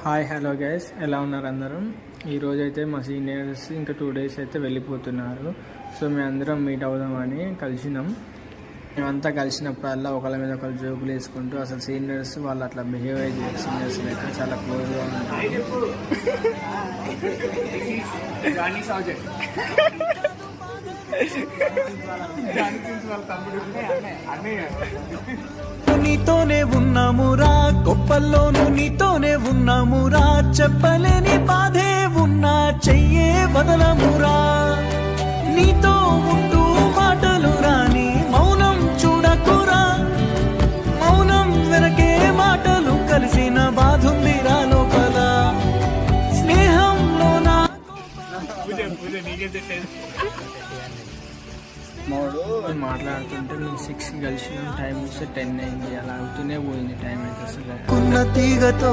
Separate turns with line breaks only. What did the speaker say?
Hi hello guys, ఎలా ఉన్నారు అందరం? ఈరోజు అయితే మా సీనియర్స్ ఇంకా 2 days అయితే వెళ్ళిపోతున్నారు. సో మేము అందరం మీట్ అవుదామని కలిసినాం. మేమంతా కలిసినప్పుడల్లా ఒకళ్ళ మీద ఒకళ్ళు జోకులు వేసుకుంటూ అసలు సీనియర్స్ వాళ్ళు అట్లా బిహేవ్ అయ్యే సీనియర్స్ అయితే చాలా క్లోజ్గా ఉంటారు.
నీతోనే ఉన్నామురా, గొప్పల్లోనూ నీతోనే ఉన్నామురా, చెప్పలేని బాధే ఉన్నా చెయ్యే వదలమురా. నీతో ఉంటూ మాటలు రాని మౌనం చూడకురా, మౌనం వెనకే మాటలు కలిసిన బాధుందిరా లోపల. స్నేహంలో నా
మాట్లాడుతుంటే మేము 6 కలిసినాం, టైం వస్తే 10 అయింది. అలా అవుతూనే పోయింది టైం అయితే అసలు.
తీగతో